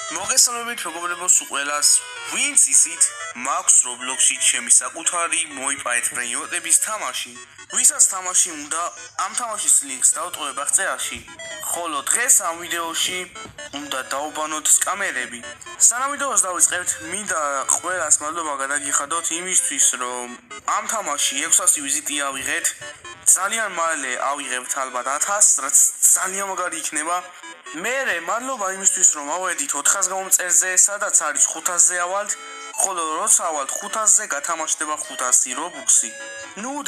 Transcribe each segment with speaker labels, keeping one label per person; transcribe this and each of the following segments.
Speaker 1: მოგესალმებით მეგობრებო ყველას, ვინც ისით მაქვს Roblox-ში ჩემი საკუთარი მოიპარეთ ბრეინროტების თამაში. ვისაც თამაში უნდა, ამ თამაშის ლინკს დავტოვებ აღწერაში. ხოლო დღეს ამ ვიდეოში უნდა დავუბანოთ სკამერები. სანამ ვიდეოს დავიწყებთ, მინდა ყველას მადლობა გადაგიხადოთ იმისთვის, რომ ამ თამაში 600 ვიზიტი ავიღეთ. ძალიან მალე ავიღებთ ალბათ 1000, რაც ძალიან მაგარი იქნება. მერე მადლობა იმისთვის, რომ ავედით 400 გამომწერზე, სადაც არის 500-ზე ავალთ, ხოლო როცა ავალთ 500-ზე, გათამაშდება 500 რობუქსი.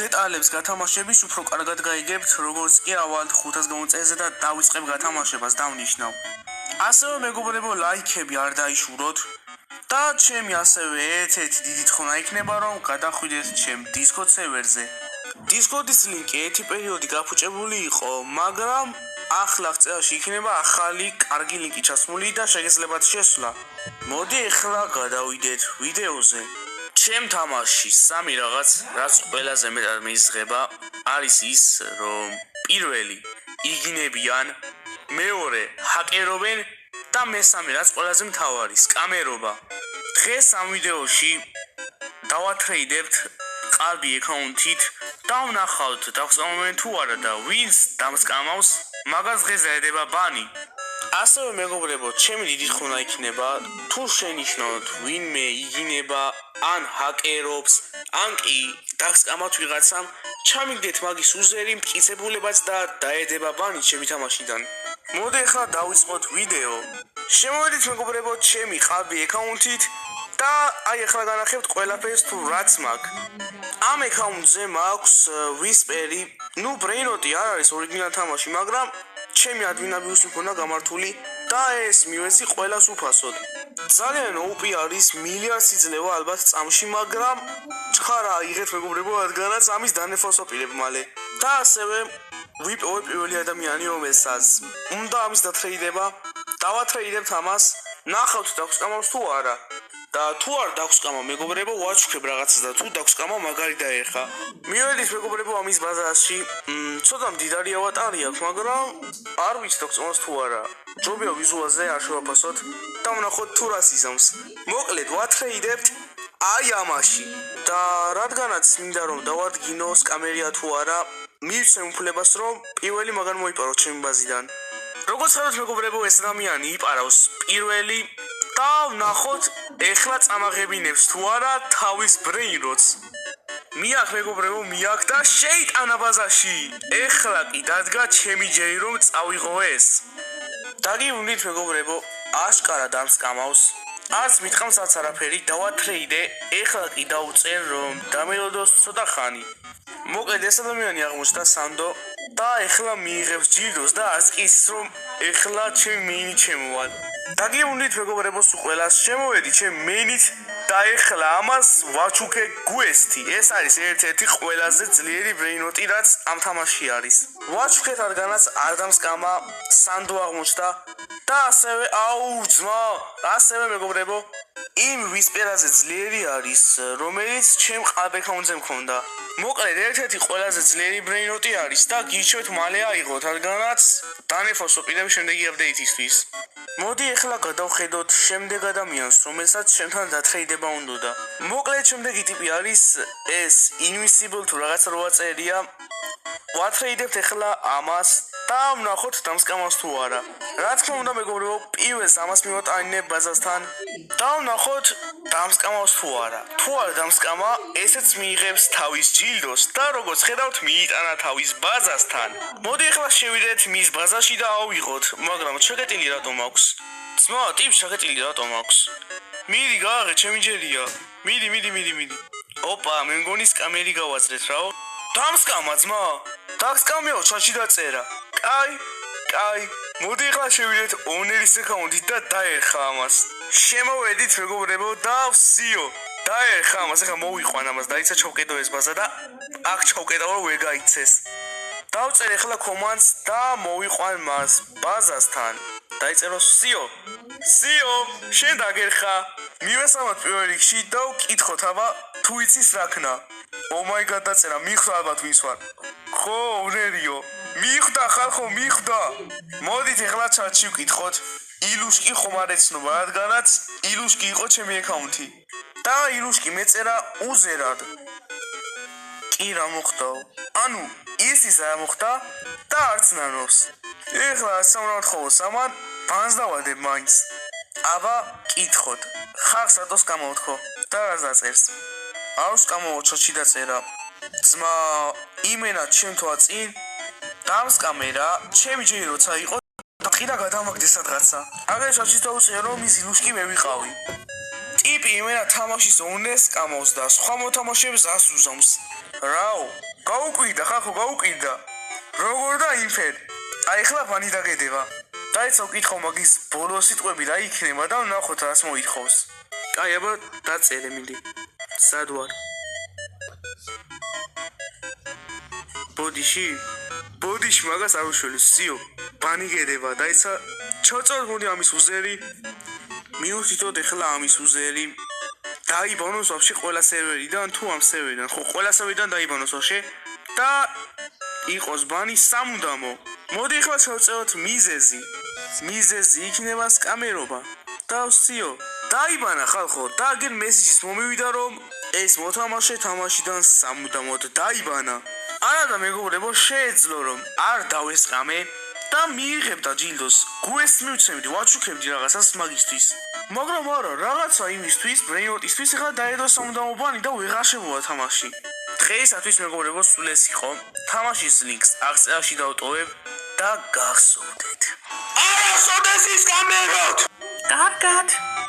Speaker 1: დეტალებს გათამაშების უფრო კარგად გაიგებთ, როგორც კი ავალთ 500 გამომწერზე და დავიწყებ გათამაშებას დავნიშნავ. ასევე მეგობრებო, ლაიქები არ დაიშუროთ და ჩემი ასევე ერთ-ერთი დიდი თხოვნა იქნება, რომ გადახვიდეთ ჩემ Discord სერვერზე. Discord-ის ლინკი ერთი პერიოდი გაფუჭებული იყო, მაგრამ ახლა წერაში იქნება ახალი კარგი ლინკი ჩასმული და შეგეძლებათ შესვლა. მოდი ახლა გადავიდეთ ვიდეოზე. ჩემ თამაში სამი რაღაც, რაც ყველაზე მეტად მეიზღება, არის ის, რომ პირველი იგინებიან, მეორე ჰაკერობენ და მესამე რაც ყველაზე მთავარი, სკამერობა. დღეს ამ ვიდეოში დავათრეიდებთ ყალბი აკაუნთით და ვნახავთ დავსკამავენ თუ არა და ვინც დამსკამავს მაგას დღეს დაედება ბანი. ასევე მეგობრებო, ჩემი დიდი თხოვნა იქნება, თუ შენიშნოთ ვინმე იგინება, ან ჰაკერობს, ან კი დასკამავთ ვიღაცამ, ჩამიგდეთ მაგის უზერი, მტკიცებულებაც და დაედება ბანი ჩემი თამაშიდან. მოდი ახლა დავიწყოთ ვიდეო. შემოვედით მეგობრებო, ჩემი ყალბი აკაუნთით და აი ახლა განახებთ ყველაფერს თუ რაც მაქვს. ამ აკაუნტზე მაქვს ვისპერი, ბრეინროტი არ არის ორიგინალ თამაში, მაგრამ ჩემი ადმინაბიუსი მქონდა გამართული და ეს მივეცი ყველას უფასოდ. ძალიან OP არის, მილიარდ იძლევა ალბათ წამში, მაგრამ ჩხარა იღეთ მეგობრებო, რადგანაც ამის დანეფას ვაპირებ მალე. და ასევე ვიპოვე პირველი ადამიანი, რომელსაც უნდა ამის დათრეიდება, დავათრეიდებთ ამას, ნახავთ დაგსკამავს თუ არა. და თუ არ დაგსკამა მეგობრებო, ვაჩუქებ რაღაცას და თუ დაგსკამა მაგარი დაერხა. მივედით მეგობრებო ამის ბაზარში, ცოტა მდიდარი ავატარი აქვს, მაგრამ არ ვიცი დაგსკამავს თუ არა. ჯობია ვიზუალზე არ შევაფასოთ და ვნახოთ თუ რას იზამს. მოკლედ ვათრეიდებთ აი ამაში. და რადგანაც მინდა რომ დავადგინო სკამერია თუ არა, მივცემ უფლებას რომ პირველი მაგარ მოიპაროთ ჩემი ბაზიდან. როგორც ხედავთ მეგობრებო, ეს ადამიანი იპარავს პირველი და ვნახოთ ეხლა წამაღებინებს თუ არა თავის ბრეინროტს. მიაქ მეგობრებო, მიაქ და შეიტანა ბაზაში. ეხლა კი დადგა ჩემი ჯერი რომ წავიღო ეს. დაგივნით მეგობრებო, აშკარა დამსკამავს. არც მითხავს არც არაფერი, დავათრეიდე, ეხლა კი დავწერ რომ დამელოდოს ცოტა ხანი. მოკლედ ეს ადამიანი აღმოჩნდა სანდო და ეხლა მიიღებს ჯილდოს და არც კი ის რომ ეხლა ჩემი მეინი ჩემოვალ. დაგივნით მეგობრებო, სულ ყველას შემოვედი ჩემი მეინით და ეხლა ამას ვაჩუქე გვესტი. ეს არის ერთ-ერთი ყველაზე ძლიერი ბრეინროტი, რაც ამ თამაში არის. ვაჩუქეთ რადგანაც არ დამსკამა, სანდო აღმოჩნდა და ასევე ძმა, ასევე მეგობრებო, იმ ვისპერაზე ძლიერი არის, რომელიც ჩემ ყალბ აკაუნტზე მქონდა. მოკლედ ერთ-ერთი ყველაზე ძლიერი ბრეინროტი არის და გიჩვენთ მალე აიღოთ, რადგანაც დანეფოს ვაპირებ შემდეგი აპდეიტისთვის. მოდი ახლა გადავხედოთ შემდეგ ადამიანს, რომელსაც ჩემთან დათრეიდება უნდოდა. მოკლედ შემდეგი ტიპი არის ეს invisible თუ რაღაცა რო აწერია. ვათრეიდებთ ახლა ამას და ვნახოთ დამსკამავს თუ არა. რა თქმა უნდა მეგობრებო, პირველს ამას მივატანინებ ბაზასთან და ვნახოთ დამსკამავს თუ არა. თუ არ დამსკამა, ესეც მიიღებს თავის ჯილდოს და როგორც ხედავთ, მიიტანა თავის ბაზასთან. მოდი ახლა შევიდეთ მის ბაზაში და ავიღოთ, მაგრამ ჩაკეტილი რატომ აქვს? ძმა, ტიპს ჩაკეტილი რატომ აქვს? მიდი გააღე, ჩემი ჯერია. მიდი. ოპა, მე მგონი სკამერი გავაძლეთ რაო. დამსკამა ძმა. დაგსკამეო, ჩატში დაწერა. კაი. მოდი ახლა შევიდეთ ონერის აკაუნტით და დაერხა ამას. შემოვედით მეგობრებო და ვსიო. დაერხა ამას, ახლა მოვიყვან ამას, დაიცა ჩავკეტო ეს ბაზა და აქ ჩავკეტა რომ ვერ გაიცეს. დავწერ ახლა კომანდს და მოვიყვან მას ბაზასთან. დაიწერო ვსიო, შენ დაგერხა. მივესალმოთ პირველ რიგში და ვკითხოთ აბა თუ იცის რა ქნა. Oh my god, დაწერა, მიხვდა ალბათ ვინც ვარ. ხო, ვნერიო. მიხვდა ხალხო, მიხვდა. მოდით ეხლა ჩატში ვკითხოთ. ილუშკი ხომ არ ეცნობა, რადგანაც ილუშკი იყო ჩემი აკაუნთი. და ილუშკი მეწერა უზერად. კი რა მოხდაო? ანუ ის არ მოხდა და არც ნანობს. ეხლა სამრავთხოვოს ამან ბანს დავადებ მაინც. აბა კითხოთ. ხალხს რატოს გამოუთქო და რას დაწერს? აუს გამოუჩოჩი დაწერა. ძმა იმენა ჩემთვა წინ დამსკამერა, ჩემი ჯერი როცა იყო და გადამაგდე სადღაცა. აგერ შაშის დაუწერა რომ ის ილუშკი მე ვიყავი. ტიპი იმენა თამაშის ონეს კამოს და სხვა მოთამაშეებს ასუზამს. რაო, გაუკვირდა ხალხო, გაუკვირდა. როგორ და იმფერ? აი ხლა ბანი დაგედება. დაიწყო კითხო მაგის ბოლო სიტყვები რა იქნება და ვნახოთ რას მოითხოვს. კაი, აბა დაწერე მინდი. სად ვარ? ბოდიში მაგას არ უშველის, სიო. ბანი გედება, დაიცა ჩაწერ მოდი ამის უზერი. მიუთითოთ ეხლა ამის უზერი. დაიბანოს ვაფშე ყველა სერვერიდან თუ ამ სერვერიდან, ხო ყველა სერვერიდან დაიბანოს ვაფშე და იყოს ბანი სამუდამო. მოდი ეხლა შევწეროთ მიზეზი. მიზეზი იქნება სკამერობა. და ვსიო, დაიბანა ხალხო, და აგერ მესიჯის მომივიდა რომ ეს მოთამაშე თამაშიდან სამუდამოდ დაიბანა. არა და მეგობრებო, შეეძლო რომ არ დავესყამე და მიიღებდა ჯილდოს. გუეს მივცემდი, ვაჩუქებდი რაღაცას მაგისთვის. მაგრამ არა, რაღაცა იმისთვის, ბრეინოტისთვის ეხლა დაედო სამუდამო ბანი და ვეღარ შემოვა თამაში. დღეისათვის მეგობრებო, სულ ეს იყო. თამაშის ლინკს აღწერაში დავტოვებ და გახსოვდეთ. არა, სოდეს ის გამეროთ! კარგად.